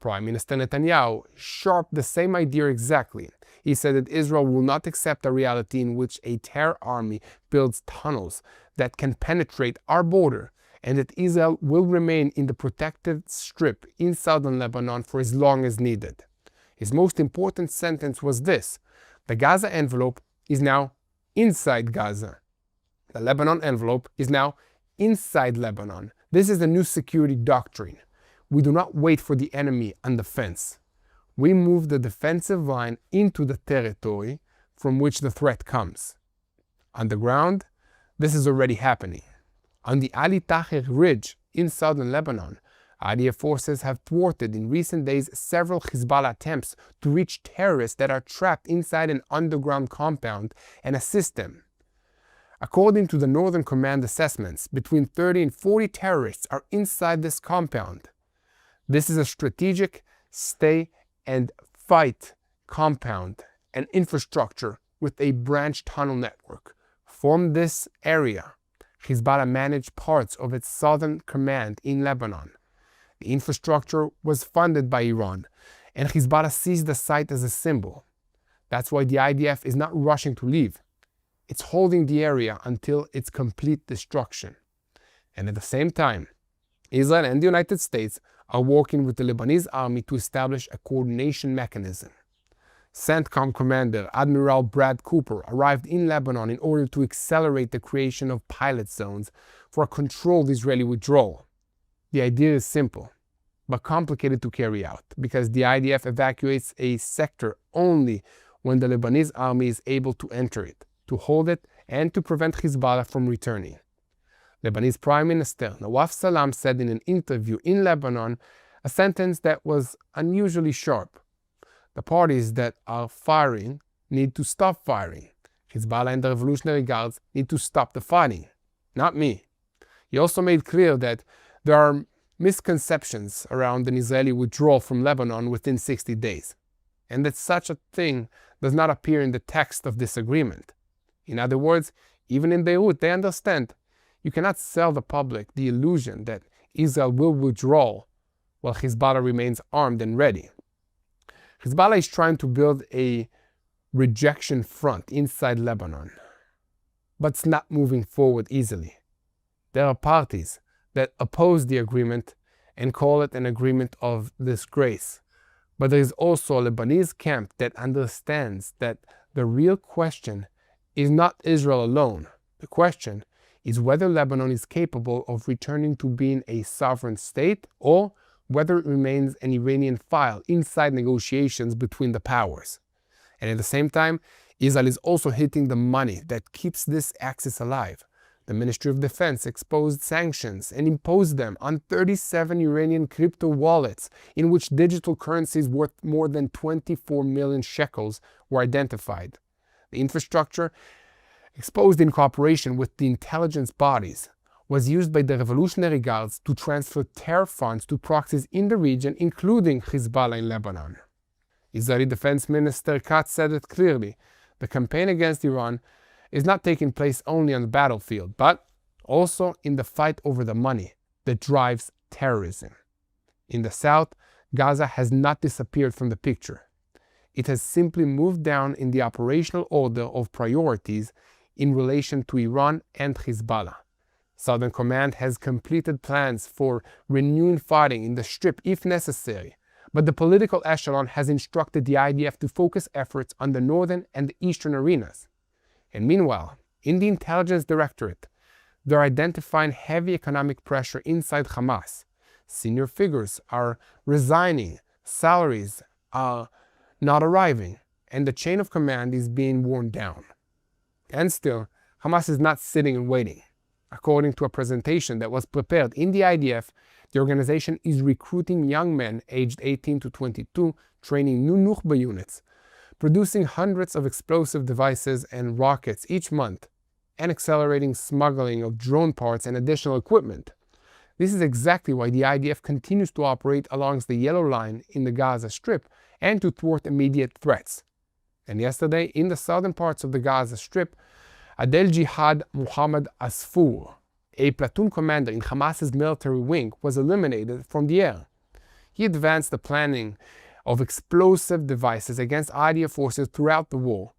Prime Minister Netanyahu sharped the same idea exactly. He said that Israel will not accept a reality in which a terror army builds tunnels that can penetrate our border, and that Israel will remain in the protected strip in southern Lebanon for as long as needed. His most important sentence was this: the Gaza envelope is now inside Gaza. The Lebanon envelope is now inside Lebanon. This is the new security doctrine. We do not wait for the enemy on the fence. We move the defensive line into the territory from which the threat comes. On the ground, this is already happening. On the Ali Tahrir Ridge in southern Lebanon, IDF forces have thwarted in recent days several Hezbollah attempts to reach terrorists that are trapped inside an underground compound and assist them. According to the Northern Command assessments, between 30 and 40 terrorists are inside this compound. This is a strategic stay and fight compound and infrastructure with a branch tunnel network. From this area, Hezbollah managed parts of its southern command in Lebanon. The infrastructure was funded by Iran, and Hezbollah sees the site as a symbol. That's why the IDF is not rushing to leave. It's holding the area until its complete destruction. And at the same time, Israel and the United States are working with the Lebanese army to establish a coordination mechanism. CENTCOM Commander Admiral Brad Cooper arrived in Lebanon in order to accelerate the creation of pilot zones for a controlled Israeli withdrawal. The idea is simple, but complicated to carry out, because the IDF evacuates a sector only when the Lebanese army is able to enter it, to hold it, and to prevent Hezbollah from returning. Lebanese Prime Minister Nawaf Salam said in an interview in Lebanon a sentence that was unusually sharp. The parties that are firing need to stop firing. Hezbollah and the Revolutionary Guards need to stop the fighting, not me. He also made clear that there are misconceptions around an Israeli withdrawal from Lebanon within 60 days, and that such a thing does not appear in the text of this agreement. In other words, even in Beirut, they understand you cannot sell the public the illusion that Israel will withdraw while Hezbollah remains armed and ready. Hezbollah is trying to build a rejection front inside Lebanon. But it's not moving forward easily. There are parties that oppose the agreement and call it an agreement of disgrace. But there is also a Lebanese camp that understands that the real question is not Israel alone. The question is whether Lebanon is capable of returning to being a sovereign state or whether it remains an Iranian file inside negotiations between the powers. And at the same time, Israel is also hitting the money that keeps this axis alive. The Ministry of Defense exposed sanctions and imposed them on 37 Iranian crypto wallets in which digital currencies worth more than 24 million shekels were identified. The infrastructure, exposed in cooperation with the intelligence bodies, was used by the Revolutionary Guards to transfer terror funds to proxies in the region, including Hezbollah in Lebanon. Israeli Defense Minister Katz said it clearly: the campaign against Iran is not taking place only on the battlefield, but also in the fight over the money that drives terrorism. In the south, Gaza has not disappeared from the picture. It has simply moved down in the operational order of priorities in relation to Iran and Hezbollah. Southern Command has completed plans for renewing fighting in the Strip if necessary, but the political echelon has instructed the IDF to focus efforts on the northern and the eastern arenas. And meanwhile, in the Intelligence Directorate, they're identifying heavy economic pressure inside Hamas. Senior figures are resigning, salaries are not arriving, and the chain of command is being worn down. And still, Hamas is not sitting and waiting. According to a presentation that was prepared in the IDF, the organization is recruiting young men aged 18 to 22, training new Nukhba units, producing hundreds of explosive devices and rockets each month, and accelerating smuggling of drone parts and additional equipment. This is exactly why the IDF continues to operate along the yellow line in the Gaza Strip and to thwart immediate threats. And yesterday, in the southern parts of the Gaza Strip, Adel Jihad Muhammad Asfour, a platoon commander in Hamas's military wing, was eliminated from the air. He advanced the planning of explosive devices against IDF forces throughout the war,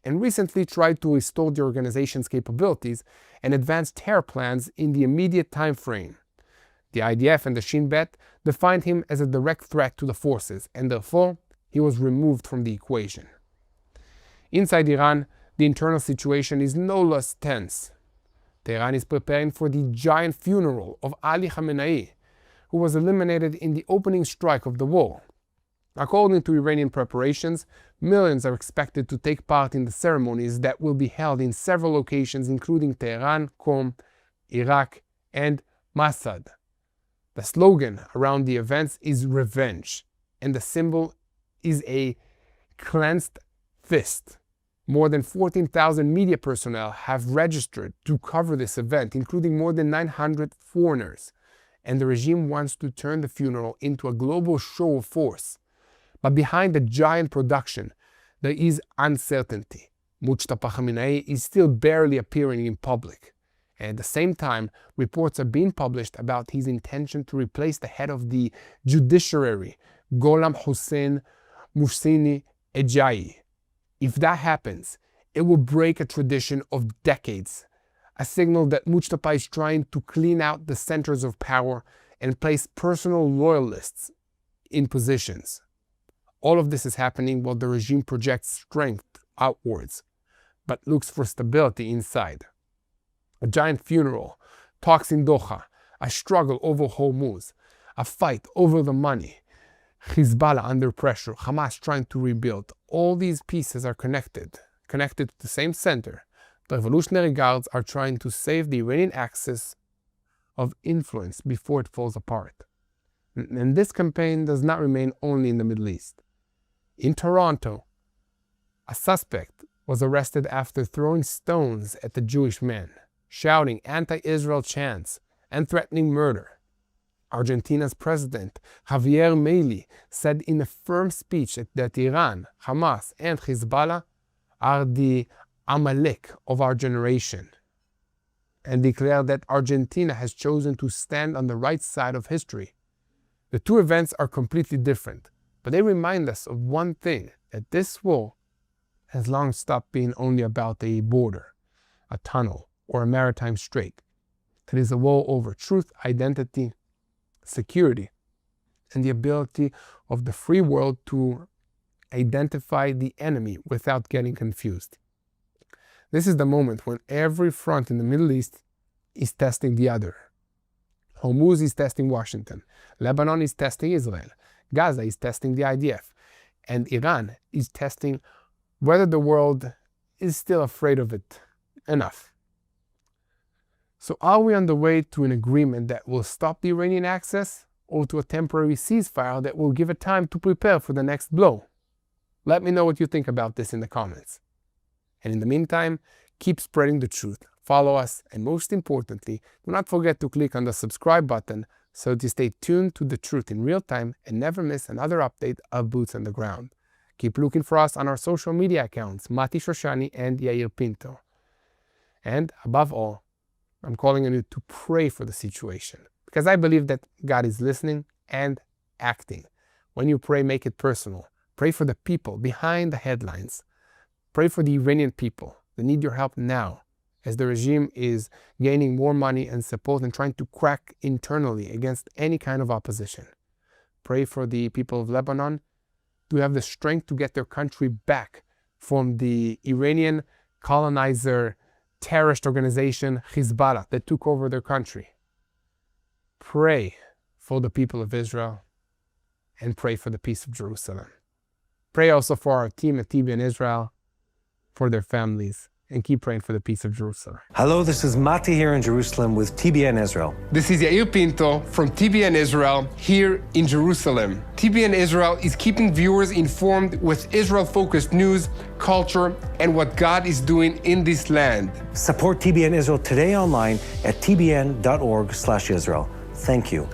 and recently tried to restore the organization's capabilities and advance terror plans in the immediate time frame. The IDF and the Shin Bet defined him as a direct threat to the forces, and therefore he was removed from the equation. Inside Iran, the internal situation is no less tense. Tehran is preparing for the giant funeral of Ali Khamenei, who was eliminated in the opening strike of the war. According to Iranian preparations, millions are expected to take part in the ceremonies that will be held in several locations including Tehran, Qom, Iraq, and Mashhad. The slogan around the events is revenge, and the symbol is a clenched fist. More than 14,000 media personnel have registered to cover this event, including more than 900 foreigners, and the regime wants to turn the funeral into a global show of force. But behind the giant production, there is uncertainty. Mujtaba Khamenei is still barely appearing in public. And at the same time, reports are being published about his intention to replace the head of the judiciary, Gholam Hossein Mohseni Ejai. If that happens, it will break a tradition of decades, a signal that Mujtaba is trying to clean out the centers of power and place personal loyalists in positions. All of this is happening while the regime projects strength outwards, but looks for stability inside. A giant funeral, talks in Doha, a struggle over Hormuz, a fight over the money, Hezbollah under pressure, Hamas trying to rebuild. All these pieces are connected to the same center. The Revolutionary Guards are trying to save the Iranian axis of influence before it falls apart. And this campaign does not remain only in the Middle East. In Toronto, a suspect was arrested after throwing stones at the Jewish man, shouting anti-Israel chants and threatening murder. Argentina's president, Javier Milei, said in a firm speech that Iran, Hamas, and Hezbollah are the Amalek of our generation, and declared that Argentina has chosen to stand on the right side of history. The two events are completely different, but they remind us of one thing, that this war has long stopped being only about a border, a tunnel, or a maritime strait. It is a war over truth, identity, security, and the ability of the free world to identify the enemy without getting confused. This is the moment when every front in the Middle East is testing the other. Hormuz is testing Washington. Lebanon is testing Israel. Gaza is testing the IDF. And Iran is testing whether the world is still afraid of it enough. So are we on the way to an agreement that will stop the Iranian access, or to a temporary ceasefire that will give it time to prepare for the next blow? Let me know what you think about this in the comments. And in the meantime, keep spreading the truth, follow us, and most importantly, do not forget to click on the subscribe button so to stay tuned to the truth in real time and never miss another update of Boots on the Ground. Keep looking for us on our social media accounts, Mati Shoshani and Yair Pinto. And above all, I'm calling on you to pray for the situation, because I believe that God is listening and acting. When you pray, make it personal. Pray for the people behind the headlines. Pray for the Iranian people. They need your help now, as the regime is gaining more money and support and trying to crack internally against any kind of opposition. Pray for the people of Lebanon to have the strength to get their country back from the Iranian colonizer terrorist organization Hezbollah that took over their country. Pray for the people of Israel and pray for the peace of Jerusalem. Pray also for our team at TBN Israel, for their families, and keep praying for the peace of Jerusalem. Hello, this is Mati here in Jerusalem with TBN Israel. This is Yair Pinto from TBN Israel here in Jerusalem. TBN Israel is keeping viewers informed with Israel-focused news, culture, and what God is doing in this land. Support TBN Israel today online at tbn.org/Israel. Thank you.